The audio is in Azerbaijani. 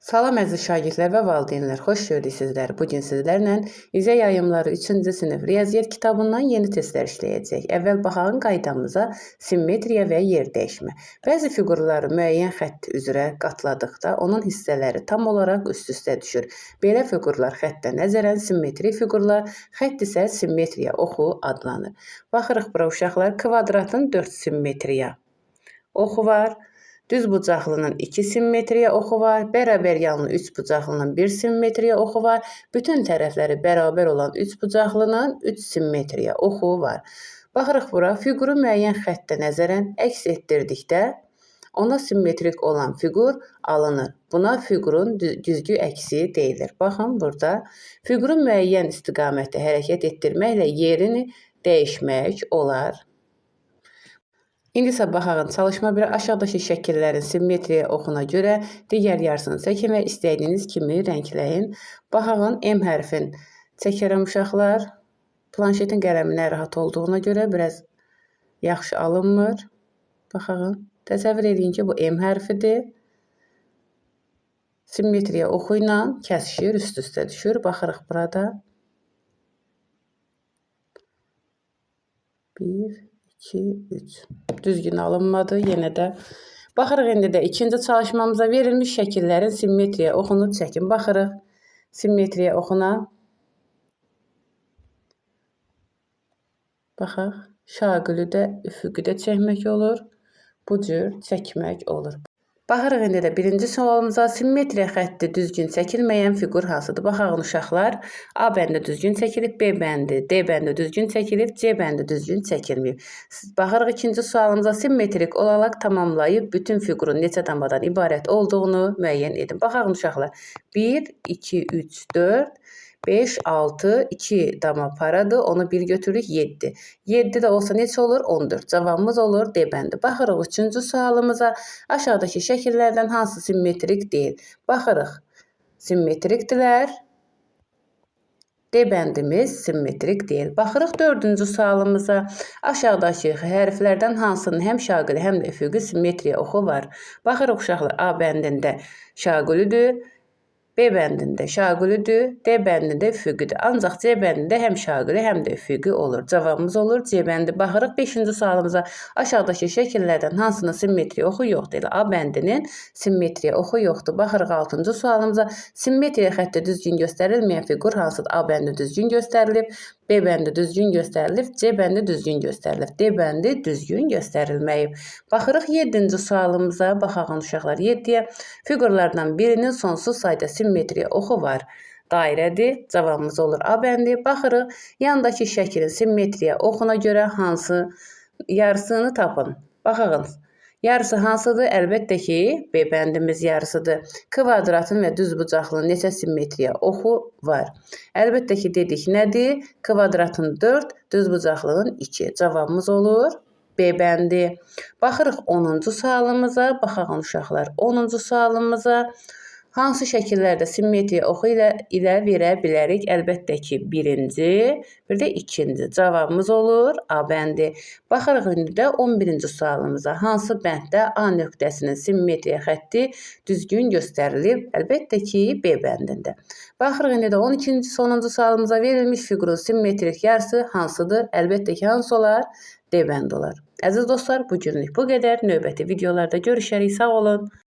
Salam əziz şagirdlər və valideynlər, xoş gördük sizləri. Bugün sizlərlə İzə yayımları 3-cü sinif riyaziyyat kitabından yeni testlər işləyəcək. Əvvəl baxağın qaydamıza simmetriya və yer dəyişmə. Bəzi fiqurları müəyyən xətt üzrə qatladıqda onun hissələri tam olaraq üst-üstə düşür. Belə fiqurlar xəttə nəzərən simmetrik fiqurlar, xətt isə simmetriya oxu adlanır. Baxırıq bura uşaqlar, kvadratın 4 simmetriya oxu var. Düz bucaqlının 2 simmetriya oxu var, bərabər yanlı 3 bucaqlının 1 simmetriya oxu var, bütün tərəfləri bərabər olan 3 bucaqlının 3 simmetriya oxu var. Baxırıq bura, fiquru müəyyən xəttə nəzərən əks etdirdikdə ona simmetrik olan fiqur alınır. Buna fiqurun düzgü əksi deyilir. Baxın burada, fiquru müəyyən istiqamətdə hərəkət etdirməklə yerini dəyişmək olar. İndi isə baxağın çalışma 1 aşağıdakı şəkillərin simmetriya oxuna görə digər yarısını çəkin və istədiyiniz kimi rəngləyin. Baxağın M hərfin çəkərəm uşaqlar. Planşetin qələmi narahat olduğuna görə biraz yaxşı alınmır. Baxağın, təsəvvür edin ki, bu M hərfidir. Simmetriya oxu ilə kəsişir, üst-üstə düşür. Baxırıq burada. 1, 2, 3. Düzgün alınmadı. Yenə də baxırıq indi də ikinci çalışmamıza verilmiş şəkillərin simmetriya oxunu çəkin. Baxırıq simmetriya oxuna. Baxaq, şaqülü də, üfüqü də çəkmək olur. Bu cür çəkmək olur. Baxırıq indi də birinci sualımıza simmetriya xətti düzgün çəkilməyən fiqur hansıdır? Baxağın uşaqlar, A bəndi düzgün çəkilib, B bəndi, D bəndi düzgün çəkilib, C bəndi düzgün çəkilməyib. Baxırıq ikinci sualımıza simmetrik olaraq tamamlayıb bütün fiqurun neçə damadan ibarət olduğunu müəyyən edin. Baxağın uşaqlar, 1, 2, 3, 4, 5, 6, 2 dama paradır, onu 1 götürürük 7. 7 də olsa neçə olur? 14. Cavabımız olur D bəndi. Baxırıq üçüncü sualımıza, aşağıdakı şəkillərdən hansı simmetrik deyil? Baxırıq, simmetrikdirlər. D bəndimiz simmetrik deyil. Baxırıq dördüncü sualımıza, aşağıdakı hərflərdən hansının həm şaqili, həm də üfüqi simmetriya oxu var? Baxırıq uşaqlar, A bəndində şaqilidir. B bəndində şaqilidir, D bəndində üfüqidir. Ancaq C bəndində həm şaqili, həm də üfüqi olur. Cavabımız olur C bəndi. Baxırıq 5-ci sualımıza, aşağıdakı şəkillərdən hansının simmetriya oxu yoxdur? A bəndinin simmetriya oxu yoxdur. Baxırıq 6-cı sualımıza, simmetriya xətti düzgün göstərilməyən fiqur hansıdır? A bəndi düzgün göstərilib, B bəndi düzgün göstərilib, C bəndi düzgün göstərilib, D bəndi düzgün göstərilməyib. Baxırıq 7-ci sualımıza, baxağın uşaqlar 7-yə, fiqurlardan birinin sonsuz sayda simmetriya oxu var. Dairədir, cavabımız olur A bəndi. Baxırıq, yandakı şəklin simmetriya oxuna görə hansı yarısını tapın. Baxağın, yarısı hansıdır? Əlbəttə ki, B bəndimiz yarısıdır. Kvadratın və düz bucaqlının neçə simmetriya oxu var? Əlbəttə ki, dedik nədir? Kvadratın 4, düz bucaqlığın 2. Cavabımız olur B bəndi. Baxırıq 10-cu sualımıza, baxağın uşaqlar 10-cu sualımıza. Hansı şəkillərdə simmetriya oxu ilə verə bilərik? Əlbəttə ki, birinci, bir də ikinci. Cavabımız olur A bəndi. Baxırıq indi də 11-ci sualımıza. Hansı bənddə A nöqtəsinin simmetriya xətti düzgün göstərilib? Əlbəttə ki, B bəndində. Baxırıq indi də 12-ci sonuncu sualımıza verilmiş fiqurun simmetrik yarısı hansıdır? Əlbəttə ki, hansı olar? D bəndi olar. Əziz dostlar, bu günlük bu qədər. Növbəti videolarda görüşərik. Sağ olun.